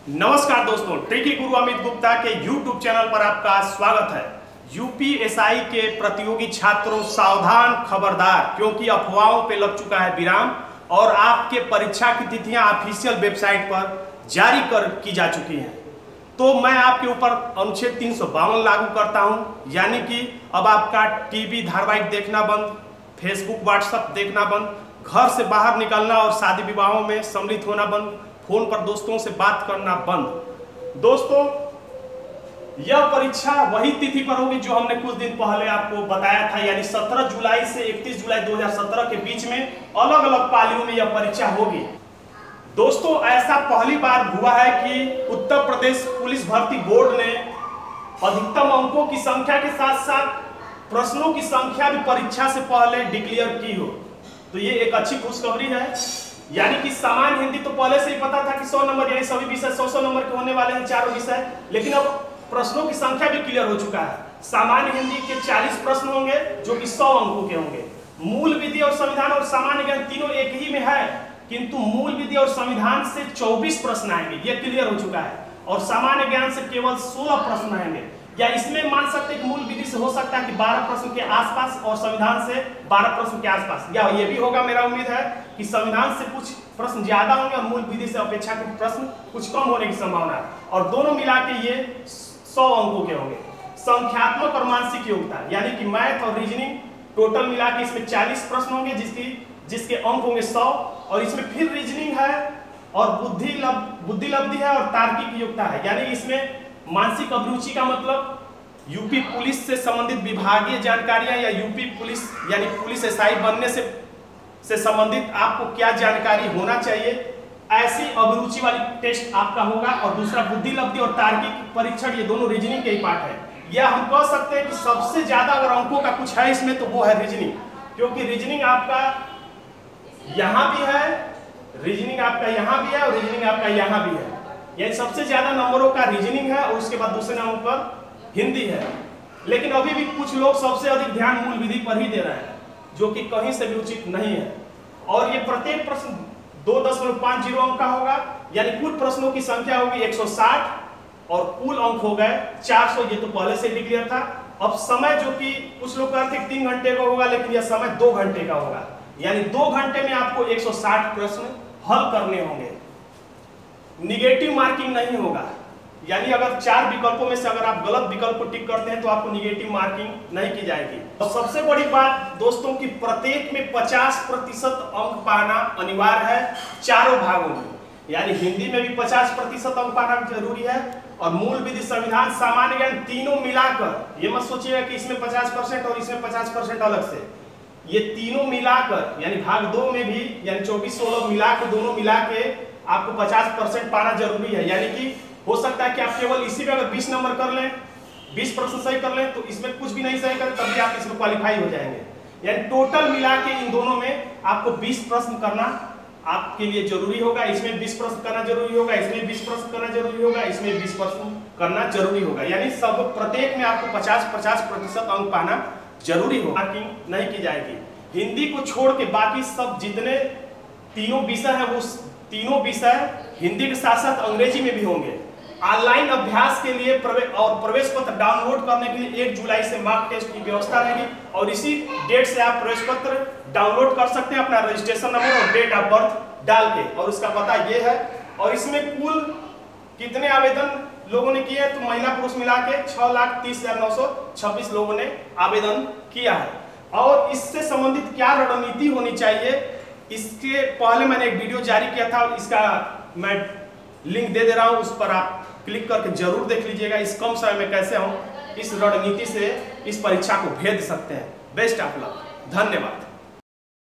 नमस्कार दोस्तों, ट्रिकी गुरु अमित गुप्ता के YouTube चैनल पर आपका स्वागत है। यूपीएसआई के प्रतियोगी छात्रों सावधान, खबरदार, क्योंकि अफवाहों पे लग चुका है विराम और आपके परीक्षा की तिथियां ऑफिशियल वेबसाइट पर जारी की जा चुकी हैं। तो मैं आपके ऊपर अनुच्छेद 352 लागू करता हूं, यानी कि अब आपका टीवी धारावाहिक देखना बंद, फेसबुक व्हाट्सएप देखना बंद, घर से बाहर निकलना और शादी विवाहों में सम्मिलित होना बंद, फोन पर दोस्तों से बात करना बंद। दोस्तों, यह परीक्षा वही तिथि पर होगी जो हमने कुछ दिन पहले आपको बताया था, यानी 17 जुलाई से 31 जुलाई 2017 के बीच में अलग अलग पालियों में यह परीक्षा होगी। दोस्तों, ऐसा पहली बार हुआ है कि उत्तर प्रदेश पुलिस भर्ती बोर्ड ने अधिकतम अंकों की संख्या के साथ साथ प्रश्नों की संख्या भी परीक्षा से पहले डिक्लेयर की हो, तो ये एक अच्छी खुशखबरी है। यानी कि सामान्य हिंदी तो पहले से ही पता था कि 100 नंबर, यानी सभी विषय 100 नंबर के होने वाले हैं, चारों विषय, लेकिन अब प्रश्नों की संख्या भी क्लियर हो चुका है। सामान्य हिंदी के 40 प्रश्न होंगे जो कि 100 अंकों के होंगे। मूल विधि और संविधान और सामान्य ज्ञान तीनों एक ही में है, किंतु मूल विधि और संविधान से 24 प्रश्न आएंगे, ये क्लियर हो चुका है, और सामान्य ज्ञान से केवल 16 प्रश्न आएंगे। या इसमें मान सकते हैं कि मूल विधि से हो सकता है कि 12 प्रश्न के आसपास और संविधान से 12 प्रश्न के आसपास, या ये भी होगा, मेरा उम्मीद है कि संविधान से कुछ प्रश्न ज्यादा होंगे और मूल विधि से अपेक्षाकृत प्रश्न कुछ कम होने की संभावना है, और दोनों मिला के ये 100 अंकों के होंगे। संख्यात्मक और मानसिक योग्यता, यानी कि मैथ और रीजनिंग टोटल मिला के इसमें 40 प्रश्न होंगे, जिसके अंक होंगे 100, और इसमें फिर रीजनिंग है और बुद्धि लब्धि है और तार्किक योग्यता है। यानी इसमें मानसिक अभिरुचि का मतलब यूपी पुलिस से संबंधित विभागीय जानकारियां, या यूपी पुलिस यानी पुलिस एसआई बनने से संबंधित आपको क्या जानकारी होना चाहिए, ऐसी अभिरुचि वाली टेस्ट आपका होगा। और दूसरा बुद्धि लब्धि और तार्किक परीक्षण, ये दोनों रीजनिंग के ही पार्ट है। या हम कह सकते हैं कि सबसे ज्यादा अगर अंकों का कुछ है इसमें तो वो है रीजनिंग, क्योंकि रीजनिंग आपका यहाँ भी है, रीजनिंग आपका यहाँ भी है और रीजनिंग आपका यहाँ भी है। यानी सबसे ज्यादा नंबरों का रीजनिंग है और उसके बाद दूसरे नंबर पर हिंदी है। लेकिन अभी भी कुछ लोग सबसे अधिक ध्यान मूल विधि पर ही दे रहे हैं, जो कि कहीं से भी उचित नहीं है। और ये प्रत्येक प्रश्न 2.50 अंक का होगा, यानी कुल प्रश्नों की संख्या होगी 160 और कुल अंक हो गए 400। ये तो पहले से डिक्लेयर था। अब समय, जो कि कुछ लोग कहते हैं 3 घंटे का होगा, लेकिन यह समय 2 घंटे का होगा, यानी 2 घंटे में आपको 160 प्रश्न हल करने होंगे। निगेटिव मार्किंग नहीं होगा, यानी अगर 4 विकल्पों में से अगर आप गलत विकल्प को टिक करते हैं तो आपको निगेटिव मार्किंग नहीं की जाएगी। और सबसे बड़ी बात दोस्तों की प्रत्येक में 50% अंक पाना अनिवार्य है, चारों भागों में। यानी हिंदी में भी 50% अंक पाना जरूरी है, और मूल विधि, संविधान, सामान्य ज्ञान तीनों मिलाकर, ये मत सोचिएगा कि इसमें 50% और इसमें 50% अलग से, ये तीनों मिलाकर, यानी भाग 2 में भी, यानी 24-16 मिला के, दोनों मिला के आपको 50% पाना जरूरी है। यानी कि हो सकता है कि आप केवल इसी में अगर 20 नंबर कर लें, 20 प्रश्न सही कर लें, तो इसमें कुछ भी नहीं सही करें तब भी आप इसमें क्वालिफाई हो जाएंगे। यानी टोटल मिला के इन दोनों में आपको 20 प्रश्न करना आपके लिए जरूरी होगा। इसमें 20 प्रश्न करना जरूरी होगा, इसमें 20 प्रश्न करना जरूरी होगा, इसमें 20 प्रश्न करना जरूरी होगा। यानी सब प्रत्येक में आपको 50% अंक पाना जरूरी होगा, मार्किंग नहीं की जाएगी। हिंदी को छोड़ के बाकी सब जितने तीनों विषय है, वो तीनों विषय हिंदी के साथ साथ अंग्रेजी में भी होंगे। ऑनलाइन अभ्यास के लिए प्रवेश पत्र डाउनलोड करने के लिए 1 जुलाई से मॉक टेस्ट की व्यवस्था रहेगी, और इसी डेट से आप प्रवेश पत्र डाउनलोड कर सकते हैं अपना रजिस्ट्रेशन नंबर और डेट ऑफ बर्थ डाल के, और उसका पता ये है। और इसमें कुल कितने आवेदन लोगों ने किए, तो महिला पुरुष मिला के 6,30,926 लोगों ने आवेदन किया है। और इससे संबंधित क्या रणनीति होनी चाहिए, इसके पहले मैंने एक वीडियो जारी किया था, इसका मैं लिंक दे रहा हूं, उस पर आप क्लिक करके जरूर देख लीजिएगा। इस कम समय में कैसे हम इस रणनीति से इस परीक्षा को भेद सकते हैं। बेस्ट ऑफ लक, धन्यवाद।